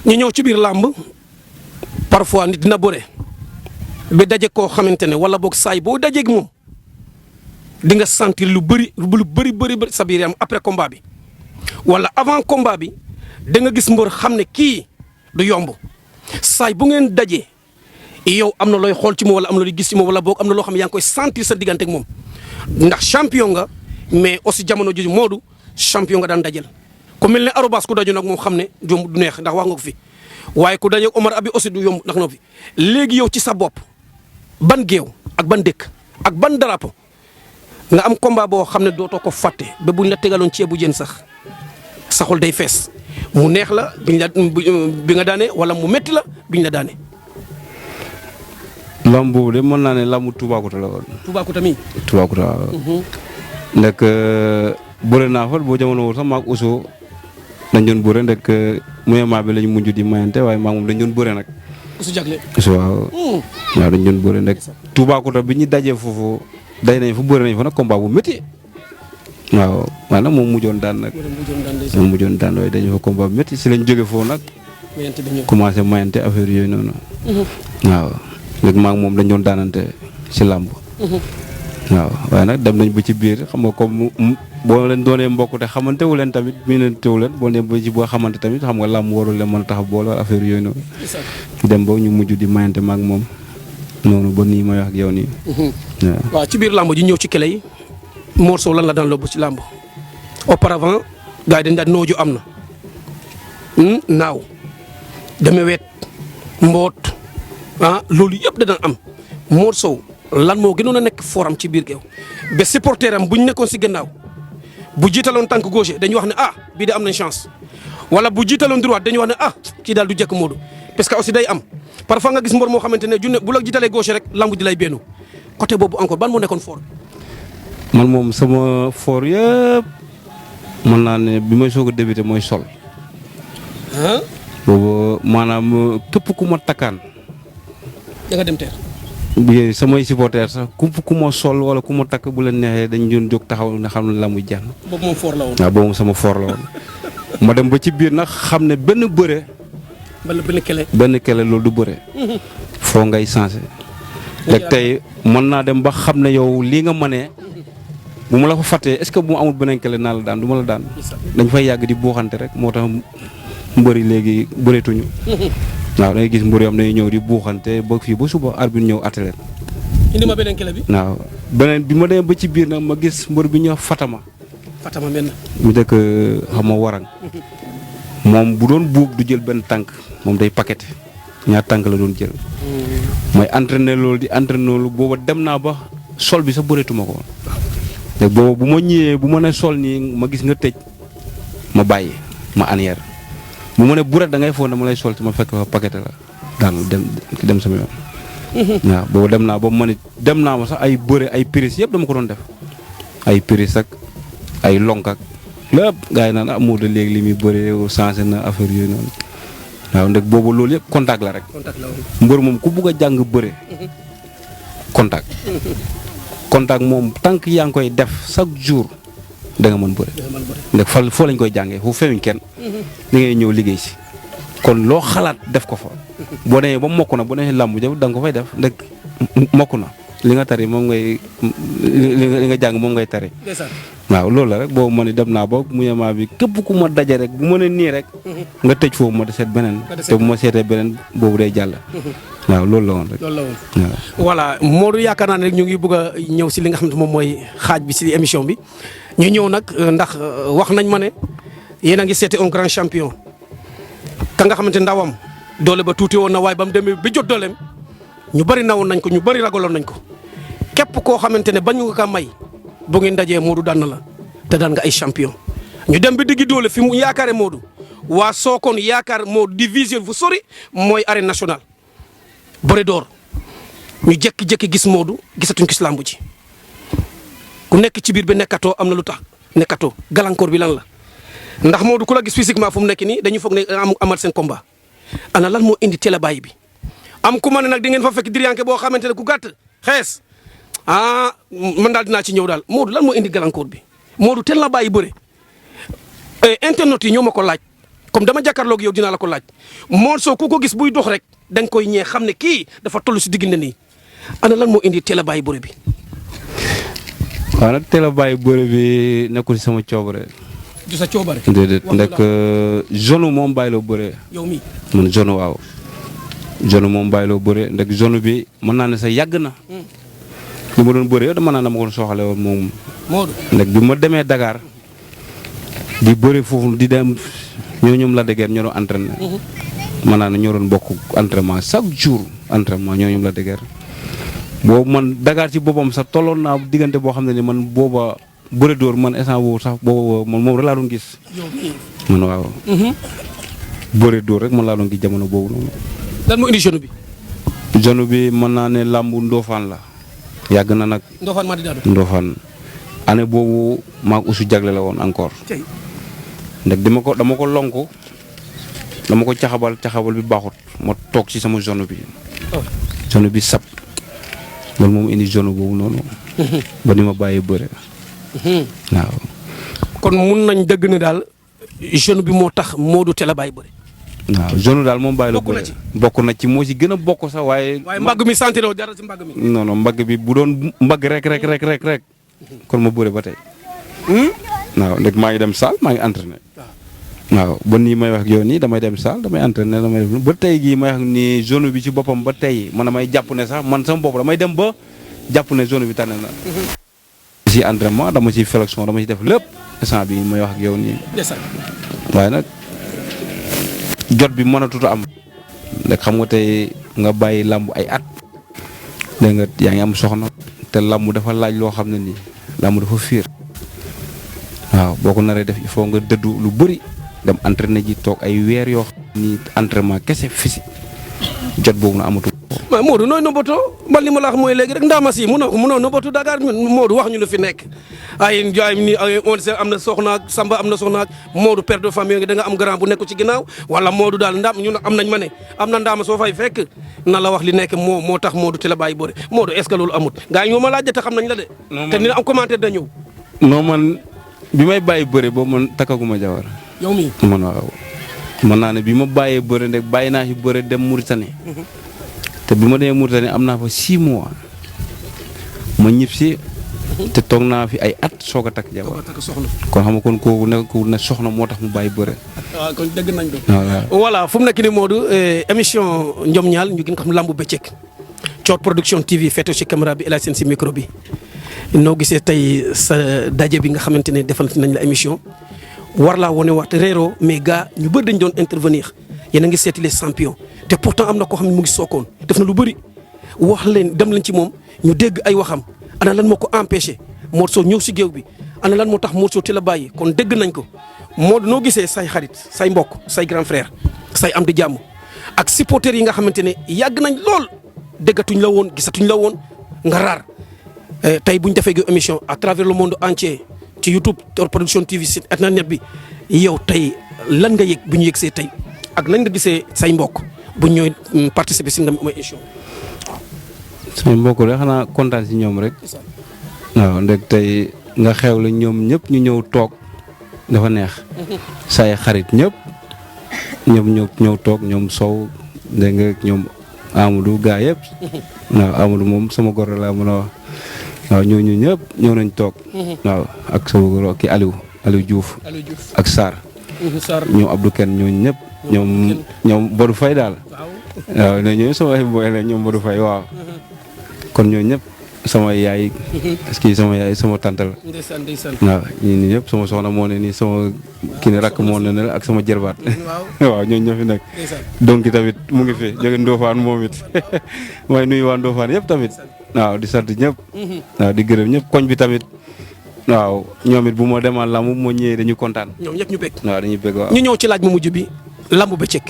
ñu ñëw ci biir làmb parfois nit dina bëre ba daje koo xamante ne wala boog saay boo dajeeg moom di nga sentir lu bëri sa biir yaram après combat bi wala avant combat bi da nga gis mbër xam ne kii du yomb saay bu ngeen dajee yow am na looy xool ci moom wala am na looy gis ci moom wala boog am na loo xam ne yaa ngi koy sentir sa diggante ak moom ndax champion nga mais aussi jamono jooju Modou champion nga daan dajel ku mel ne arobas ku daju nag moom xam ne du neex ndax wax nga ko fi waaye ku daje Omar Abi aussi du yomb ndax na fi léegi yow ci sa bopp ban géew ak ban dëkk ak ban drapeau nga am combat boo xam ne dootoo ko fàtte ba buñ la tegaloon ceebu jën sax sa xol day fees mu neex la bi nga daane wala mu métti la biñ la daane. lamb boobu de mën naa ne lambu Toubacouta la woon. Toubacouta mi. Toubacouta waaw. ndek bëre naa fa boo jamono woo sax maag Ousso dañ doon bëre ndek mouvement bi lañu mujj di mayante waaye maag moom dañ doon bëre nag. Ousso jagle. Ousso waaw. waaw dañ doon bëre ndek Toubacouta bi ñu dajee foofu day nañ fa bëre nañ fa nag combat bu métti. waaw waaye nag moom mujjoon daan nag. moom mujjoon daan waaye dañu fa combat bu métti si lañ jóge foofu nag. commencé mayante affaire yooyu noonu. waaw. léegi maa ngi moom dañ doon daanante ci làmb. waaw waaye nag dem nañ ba ci biir xam nga comme boo leen doonee mbokk te xamante wu leen tamit miinante wu leen boo nee ba ci boo xamante tamit xam nga làmb warul leen mën a tax boole affaire yooyu noonu. dem ba ñu mujj di mayante ma ak moom noonu ba nii may wax ak yow nii. waaw ci biir làmb ji ñëw ci kele yi Mor Sow lan la daan lóbbu ci làmb auparavant gars yi dañ daan nooju am na naaw deme weet mboot. loolu yëpp da daan am Mor Sow lan moo gënoon a nekk foram ci biir géew ba supporter am bu ñu nekkoon si gannaaw bu jiitaloon tànk gauche dañuy wax ne bii de am nañ chance wala bu jiitaloon droite dañuy wax ne kii daal du jekk Modou parce que aussi day am parfois nga gis mbor moo xamante ne junne bu la jiitalee gauche rek lamb ji lay bennu côté boobu encore ban moo nekkoon fort. man moom sama fort yëpp mën naa ne bi may soog a débuté mooy sol. boobu maanaam képp ku ma takkaan. da nga dem teer. bi samay supporters sax ku ma sol wala ku ma takk bu leen neexee dañ doon jóg taxaw nga xam ne la muy jeex na. boobu moom fort la woon. waaw boobu moom sama fort la woon. ma dem ba ci biir nag xam ne benn bëre. benn kele loolu du bëre. foo ngay sensé. léegi tey mën naa dem ba xam ne yow lii nga mënee. bu ma la ko fàttee est-ce que bu ma amul beneen kele naa la daan du ma la daan. dañ fay yàgg di buuxante rek moo tax mbëri léegi bëreetuñu. waaw da ngay gis mbër yoo xam ne ñëw di buuxante ba fii ba suba arbitre ñëw attelé. indi ma beneen kele bi. waaw beneen bi ma demee ba ci biir nag ma gis mbër bi ñëw Fatama. Fatama mel na. mu dëkk xam nga warang. moom bu doon buub du jël benn tànk moom day paqueté ñaar tànk la doon jël. mooy entraîné loolu di entraîné loolu booba dem naa ba sol bi sax bëreetuma ko woon. te booba bu ma ñëwee bu ma ne sol nii ma gis nga tëj ma bàyyi ma anière. bu ma ne buret da ngay foog ne ma lay sol ci ma fekk fa paquet la daanu dem sama yoon. waaw boobu dem naa ba ma ne dem naa ma sax ay bëre ay prise yëpp dama ko doon def ay prise ak ay lonk ak lépp gars yi naan moo de léegi li muy bëre changé na affaire yooyu noonu waaw ndek boobu loolu yëpp contact la rek. mbër moom ku bugg a jàng bëre. contact moom tànk yaa ngi koy def chaque jour. da nga mën bëre ndax foo lañ koy jàngee fu fewuñ kenn da ngay ñëw liggéey si kon loo xalaat def ko fa boo demee ba mokk na boo demee làmb ja da nga ko fay def ndax mokk na li nga tari moom ngay li nga jàng moom ngay tari waaw loolu la rek boobu ma ne dem naa ba mouvement bi képp ku ma daje rek bu ma ne nii rek nga tëj foofu ma seet beneen te bu ma seetee beneen boobu day jàll waaw loolu la woon rek. loolu la woon waaw. voilà Modou yaakaar naa ne rek ñu ngi bëgg a ñëw si li nga xam ne moom mooy xaaj bi si émission bi ñu ñëw nag ndax wax nañ ma ne yéen a ngi seeti un grand champion ka nga xamante ndawam doole ba tuuti woon na waaye ba mu demee ba jot dooleem ñu bari nawoon nañ ko ñu bari ragaloon nañ ko képp koo xamante ne bañu nga ka may bu ngeen dajee Modou daan na la te daan nga ay champion ñu dem ba diggi doole fi mu yaakaare Modou waa Sokone yaakaar Modou division fu sori mooy arène nationale. bëre door ñu jékki-jékki gis Modou gisatuñ gis làmb ji ku nekk ci biir bi nekkatoo am na lu tax nekkatoo gàllankoor bi lan la ndax Modou ku la gis physiquement fu mu nekk nii dañuy foog ne amal seen combat ana lan moo indi teel a bàyyi bi am ku ma ne nag di ngeen fa fekk diriyanke boo xamante ne ku gàtt xees man daal dinaa ci ñëw daal Modou lan moo indi gàllankoor bi Modou teel na bàyyi bëre internet yi ñoo ma ko laaj comme dama jàkkaarloog yow dinaa la ko laaj Modou Sow ku ko gis buy dox rek da nga koy ñee xam ne kii dafa toll si diggante nii ana lan moo indi teel a bàyyi bëre bi. waaw nag teel a bàyyi bëre bi nekkul si sama coobare. du sa coobare. déedéet ndek zone moom bàyyiloo bëre. yow mii man zone waaw. zone moom bàyyiloo bëre ndek zone bi mën naa ne sa yàgg na. li ma doon bëre yow dama naan dama ko soxale woon moom. Modou ndek bi ma demee Dakar di bëre foofu di dem ñoom la dëgër ñoo doon entraîné. mën naa ne ñoo doon bokk entraînement chaque jour entraînement ñoom la dëgër. boobu man Dakar ci boppam sax tolloon naa diggante boo xam ne ni man booba bëre dóor man instant boobu sax booba man moom rek laa doon gis. man waaw. bëre dóor rek man laa doon gis jamono boobu noonu. lan moo indi jeune bi. jeune bi mën naa ne làmbu Ndofane la. yàgg na nag. Ndofane maa di daal. Ndofane année boobu maag usu jagle la woon encore. ndax dama ko lonku dama ko caxabal bi baaxut ma toog ci sama zone bi. zone bi sab loolu moom indi zone boobu noonu. ba ni ma bàyyi bëre. waaw. kon mun nañ dëgg ne daal jeune bi moo tax Modou teel a bàyyi bëre. waaw zone daal moom bàyyi la bëre bokk na ci moo ci gën a bokk sax waaye. waaye mbagg mi sentir dara ci mbagg mi. non non mbagg bi bu doon mbagg rek kon ma bëre ba tey. waaw ndek maa ngi dem salle maa ngi entraîné. waaw ba nii may wax ak yow nii damay dem salle damay entraîné damay def ba tey gii may wax ni zone bi ci boppam ba tey man damay jàpp ne sax man sama bopp damay dem ba jàpp ne zone bi tànn na. ci entraînement dama ci flexion dama ci def lépp instant bi may wax ak yow nii. waaye nag jot bi mënatut a am. ndax xam nga tey nga bàyyi làmb ay at. dégg nga yaa ngi am soxna. te làmb dafa laaj loo xam ne nii làmb dafa fiir waaw boo ko naree def il faut nga dëddu lu bëri. dem entraîné ji toog ay weer yoo xam ni entraînement kese physique jot boobu na amatu. waaw Modou nooy nëbbatoo man li ma la wax mooy léegi rek ndaamas yi munoo nëbbatu Dakar Modou wax ñu lu fi nekk ay ni on sait am na soxna ak Samba am na soxna ak Modou père de famille da nga am grand bu nekk ci ginnaaw wala Modou daal ndaam ñun am nañ ma ne am na ndaama soo fay fekk na la wax li nekk moo tax Modou te la bàyyi bëre Modou est ce que loolu amut gars yi ñoo ma laaj te xam nañ la de. te ni am commentaire da ñëw. non man bi may bàyyi bëre boobu man takkaguma jabar. yow mii man waaw mën naa ne bi ma bàyyee bëre ndek bàyyi naa ci bëre dem Mauritanie. te bi ma demee Mauritanie am naa fa 6 mois ma ñib si. te toog naa fi ay at soog a takk jabar. kon xam nga kon kooku nekkul ne soxna moo tax mu bàyyi bëre. waaw kon dëgg nañ ko. voilà fu mu nekk nii Modou émission Njom Ñaal ñu gën ko xam lambu bëccëg Thior Production TV feeto ci caméra bi El Hadj Sène si micro bi noo gisee tey sa daje bi nga xamante ne defal nañ la émission. war laa wane waat réeroo mais gars ñu bëri dañ doon intervenir yéen a ngi seeti les champions te pourtant am na koo xam ne mu ngi sookoon def na lu bëri wax leen dem leen ci moom ñu dégg ay waxam ana lan moo ko empêché Modou Sow ñëw si géew bi ana lan moo tax Modou Sow te la bàyyi kon dégg nañ ko Modou noo gisee say xarit say mbokk say grand frère say am di jàmm ak supporters yi nga xamante ne yàgg nañ lool déggatuñ la woon gisatuñ la woon nga raar tey bu ñu defee émission à travers le monde entier. ci YouTube Thior Production TV site internet bi yow tey lan nga yëg bu ñu yëgsee tey ak lan nga gisee say mbokk bu ñooy participer si nga mooy émission. say mbokk rek xanaa kontaan si ñoom rek. waaw ndek tey nga xew la ñoom ñëpp ñu ñëw toog dafa neex. say xarit ñëpp ñëw toog ñoom Sow dégg nga ñoom Amadou gaa yëpp. waaw Amadou moom sama goro laa mën a wax. waaw ñooñu ñëpp ñëw nañ toog. waaw ak sama goro kii Aliou Diouf. ak Sarr. ñoom Abdou Ken ñooñu ñëpp. ñoom Badou Faye daal. waaw ñooñu sama ay boy la ñoom Badou Faye waaw. kon ñooñu ñëpp sama yaay. est-ce que sama yaay sama tante la. ndeysaan waaw ñii ñëpp sama soxna moo ne nii sama kii ne rakk moo ne ak sama jërbaat. waaw ñooñu ñoo fi nekk. donc tamit mu ngi fi jóge Ndofane moom it mooy nuyu waa Ndofane yëpp tamit. waaw di sant ñëpp. waaw di gërëm ñëpp koñ bi tamit. waaw ñoom it bu ma demal lamb moo ñëwee dañu kontaan. ñoom ñëpp ñu bëgg. waaw dañuy bëgg waaw. ñu ñëw ci laaj mu mujj bi lamb bëccëg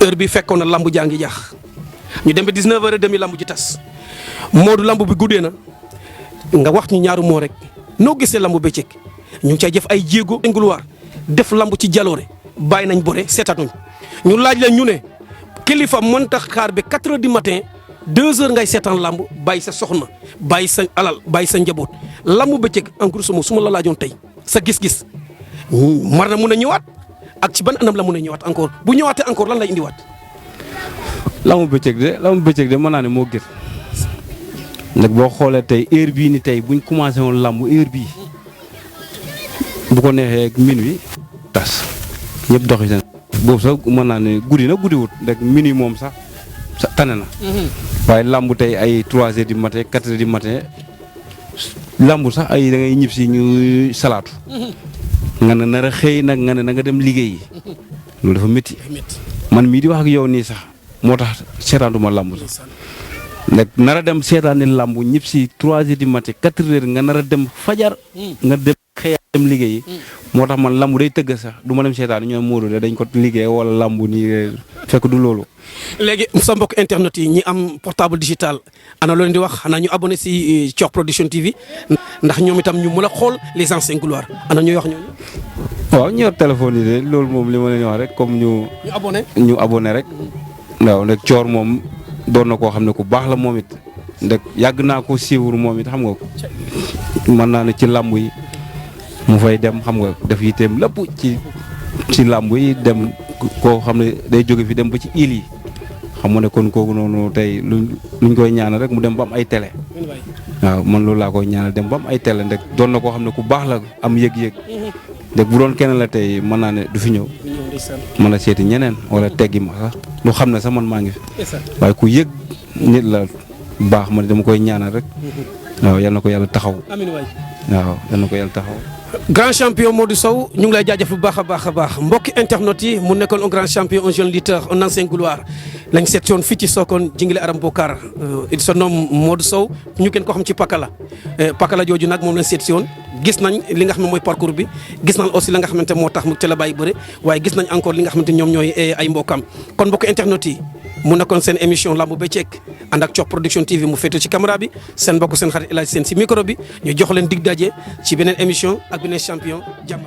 heure bi fekkoon na lamb jaa ngi jaax ñu dem ba 19h30 lamb ji tas Modou lamb bi guddee na nga wax ñu ñaaru moo rek noo gisee lamb bëccëg ñu ngi cay def ay jéego. nguluwaar def lamb ci jaloore bàyyi nañ bëre seetatuñ ñu laaj leen ñu ne kilifa mënta xaar ba 4h du matin. 2 heures ngay seetaan lamb bàyyi sa soxna bàyyi sa alal bàyyi sa njaboot lamb bëccëg en gros moom su ma la laajoon tey sa gis-gis mar na mun a ñëwaat ak ci ban anam la mën a ñëwaat encore bu ñëwaatee encore lan lay indiwaat. lambu bëccëg de mën naa ne moo gën nag boo xoolee tey heure bii ni tey buñ commencé woon lambu heure bii bu ko neexee minuit tas ñëpp doxi seen boobu sax mën naa ne guddi na guddiwut rek minuit moom sax tane na. waaye lambu tey ay 3 heures du matin 4 heures du matin lambu sax ay da ngay ñib si ñu salaatu. nga ne nar a xëy nag nga ne na nga dem liggéeyi loolu dafa métti man mii di wax ak yow nii sax moo tax seetaantuma lambu sax nag nar a dem seetaani lambu ñib si 3 heures du matin 4 heures nga nar a dem fajar nga dem xëy dem liggéeyi moo tax man lambu day tëgg sax du ma dem seetaan ñoom Modou de dañ ko liggéey wala lambu nii fekk du loolu. léegi sa mbokk internet yi ñi am portable digital ana loolu di wax xanaa ñu abonné si Thiokh Production TV ndax ñoom itam ñu mën a xool les anciens gloires ana ñuy wax ñooñu. waaw ñu yor téléphone yi de loolu moom li ma leen wax rek comme ñu abonné rek. waaw nag Thior moom doon na koo xam ne ku baax la moom it ndek yàgg naa ko suivre moom it xam nga ko mën naa ne ci làmb yi mu fay dem xam nga def yitteem lépp ci làmb yi dem koo xam ne day jóge fi dem ba ci île yi xam nga ne kon kooku noonu tey luñ koy ñaanal rek mu dem ba am ay télé. waaw man loolu laa koy ñaanal dem ba am ay télé ndek doon na koo xam ne ku baax la am yëg-yëg ndek bu doon kenn la tey mën naa ne du fi ñëw. mën a seeti ñeneen wala teggi ma sax lu xam ne sax man maa ngi fi waaye ku yëg nit la baax ma dama koy ñaanal rek waaw yal na ko yàlla taxaw waaw yal na ko yàlla taxaw. grand champion Modou Sow ñu ngi lay jaajëf bu baax a baax mbokki internet yi mu nekkoon un grand champion un jeune lutteur un ancien gloire lañ seet yoon fii ci Sokone Jingile Aram Bokar il se nomme Modou Sow ñu gën ko xam ci Pakala Pakala jooju nag moom lañ seet si woon gis nañ li nga xam ne mooy parcours bi gis nañ aussi la nga xamante moo tax mu teel a bàyyi bëre waaye gis nañ encore li nga xamante ñoom ñooy ay mbokkam kon mbokki internet yi mu nekkoon seen émission lambu bëccëg ànd ak Thiokh Production TV mu féete ci caméra bi seen mbokk seen xarit El Hadj Sène si micro bi ñu jox leen dig daje ci beneen émission ak beneen champion jàmm.